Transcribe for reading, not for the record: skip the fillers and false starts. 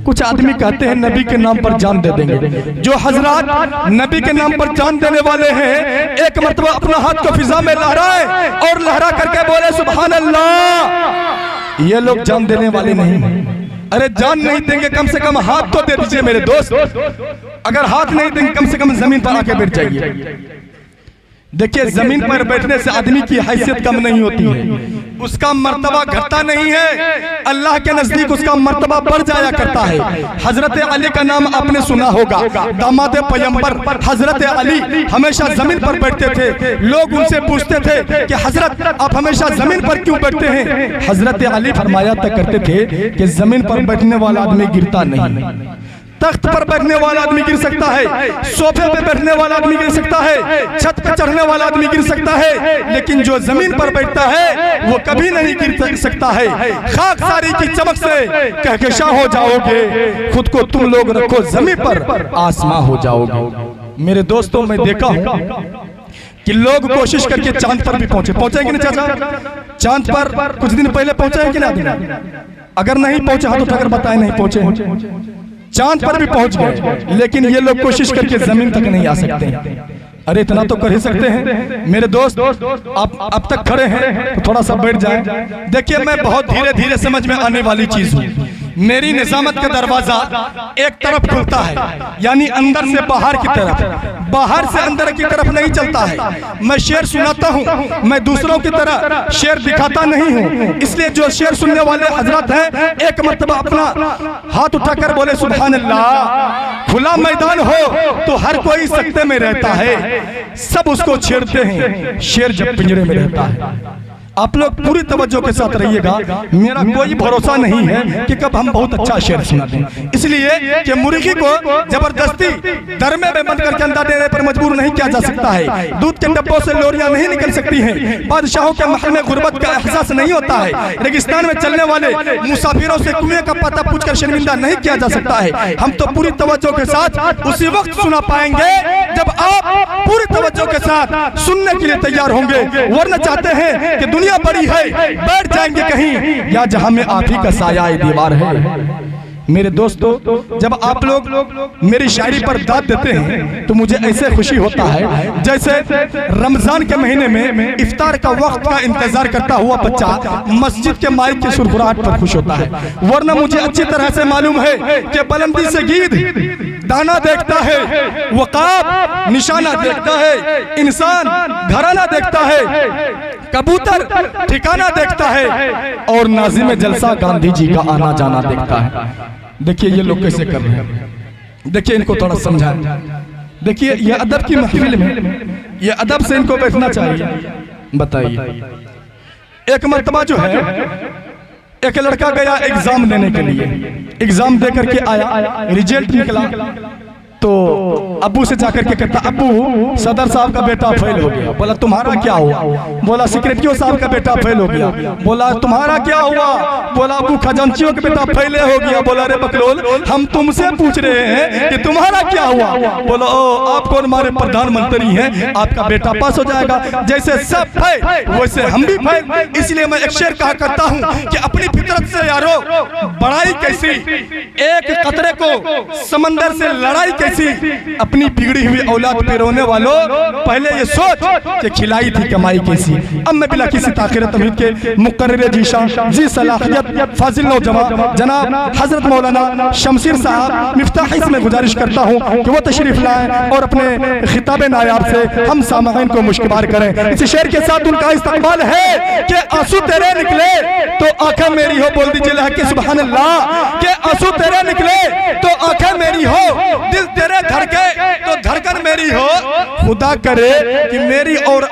कुछ आदमी कहते हैं नबी के नाम पर जान दे देंगे। जो हजरात नबी के नाम पर जान देने वाले हैं, एक मर्तबा अपना हाथ को फिजा में लहराए और लहरा करके बोले सुभान अल्लाह। ये लोग जान देने वाले नहीं हैं। अरे जान नहीं देंगे, कम से कम हाथ तो दे दीजिए मेरे दोस्त। अगर हाथ नहीं देंगे, कम से कम जमीन पर आके बैठ जाइए। देखिए, जमीन पर बैठने से आदमी की हैसियत कम नहीं होती है, उसका मर्तबा घटता नहीं है, अल्लाह के नजदीक उसका मर्तबा बढ़ जाया करता है। हजरत अली का नाम आपने सुना होगा, दामाद पैगंबर हजरत अली हमेशा जमीन पर बैठते थे। लोग उनसे पूछते थे कि हजरत आप हमेशा जमीन पर क्यों बैठते हैं? हजरत अली फरमाया तक करते थे कि जमीन पर बैठने वाला आदमी गिरता नहीं, तख्त पर बैठने वाला आदमी गिर सकता है, सोफे पे बैठने वाला आदमी गिर सकता है, छत पे चढ़ने वाला आदमी गिर सकता है, लेकिन जो जमीन पर बैठता है वो कभी नहीं गिर सकता है। खाकसारी की चमक से कहकशा हो जाओगे, खुद को तुम लोग रखो जमीन पर, आसमां हो जाओगे। मेरे दोस्तों, मैं देखा हूं कि लोग कोशिश करके चांद पर भी पहुंचे कि नहीं चाचा? चांद पर कुछ दिन पहले पहुंचे कि नहीं? अगर नहीं पहुंचे हाथ उठाकर बताए नहीं पहुंचे। चांद पर भी पहुंच गए, लेकिन ये लोग कोशिश करके जमीन तक नहीं आ सकते। अरे इतना तो कर ही सकते हैं मेरे दोस्त। आप अब तक खड़े हैं तो थोड़ा सा बैठ जाए। देखिए, मैं बहुत धीरे धीरे समझ में आने वाली चीज हूँ। मेरी निजामत का दरवाजा एक तरफ खुलता है, यानी अंदर से बाहर की तरफ, बाहर से अंदर की तरफ नहीं चलता है। मैं शेर सुनाता हूँ, मैं दूसरों की तरह शेर दिखाता नहीं हूँ। इसलिए जो शेर सुनने वाले हजरत हैं, एक मर्तबा अपना हाथ उठाकर बोले सुभान अल्लाह। खुला मैदान हो तो हर कोई सकते में रहता है, सब उसको छेड़ते हैं, शेर जब पिंजरे में रहता है। आप लोग पूरी तवज्जो के साथ रहिएगा, मेरा कोई भरोसा नहीं है कि कब हम बहुत अच्छा शेर सुना दें। इसलिए कि मुर्गी को जबरदस्ती दरमे में बंद करके अंडा देने पर मजबूर नहीं किया जा सकता है। दूध के डब्बों से लोरियां नहीं निकल सकती हैं। बादशाहों के महल में गुर्बत का एहसास नहीं होता है। रेगिस्तान में चलने वाले मुसाफिरों से कुएं का पता पूछकर शर्मिंदा नहीं किया जा सकता है। हम तो पूरी तवज्जो के साथ उसी वक्त सुना पाएंगे जब आप पूरी तवज्जो के साथ सुनने के लिए तैयार होंगे। वरना चाहते हैं कि दुनिया बड़ी है, बैठ जाएंगे कहीं, या जहां में आप ही का साया दीवार है। मेरे दोस्तों, जब आप लोग मेरी शायरी पर दाद देते हैं तो मुझे ऐसे खुशी होता है जैसे रमजान के महीने में इफ्तार का वक्त का इंतजार करता हुआ बच्चा मस्जिद के माइक की सुरखुराहट पर खुश होता है। वरना मुझे अच्छी तरह से मालूम है कि बुलंदी से गीत दाना देखता है, वकाब निशाना देखता है, इंसान घराना देखता है, कबूतर ठिकाना देखता है, और नाज़िम जलसा गांधी जी का आना जाना देखता है। देखिए ये लोग कैसे कर रहे हैं, देखिए इनको थोड़ा समझाएं। देखिए ये अदब की महफिल में ये अदब से इनको बैठना चाहिए। बताइए, एक मर्तबा जो है एक लड़का गया एग्जाम देने के लिए, एग्जाम दे करके आया, रिजल्ट निकला तो अब्बू से जाकर के कहता, अब्बू सदर साहब का बेटा फेल हो गया। बोला तुम्हारा क्या हुआ? बोला सेक्रेटरी साहब का बेटा फेल हो गया। बोला तुम्हारा क्या हुआ? बोला अब्बू खजांचियों का बेटा फेल हो गया। बोला अरे बकलोल, हम तुमसे पूछ रहे हैं कि तुम्हारा क्या हुआ? बोला ओ आप कौन, हमारे प्रधानमंत्री हैं, आपका बेटा पास हो जाएगा। जैसे सब फेल वैसे हम भी फेल। इसलिए मैं एक शेर कहा करता हूँ कि अपनी फितरत से यारो बड़ाई कैसी, एक कतरे को समंदर से लड़ाई कैसी, अपनी बिगड़ी हुई औलाद पे रोने वालों पहले ये सोच कि खिलाई थी कमाई कैसी। अब मैं बिला किसी ताखिर तमीद के मुकर्रर जीशान जी सलाहियत फाजिल नौजवान जनाब हजरत मौलाना शमशीर साहब मिफ्ताह में गुजारिश करता हूँ कि वो तशरीफ लाएं और अपने खिताब नायाब से हम सामईन को मुश्किबार करें। इस शेर के साथ उनका इस्तकबाल है कि आंसू तेरे निकले तो आंखें मेरी हो, बोल दीजिए लहके सुभान अल्लाह। के आंसू तेरे निकले तो आंखें मेरी हो, दिल तेरे धड़के तो धड़कन मेरी हो, खुदा करे कि मेरी और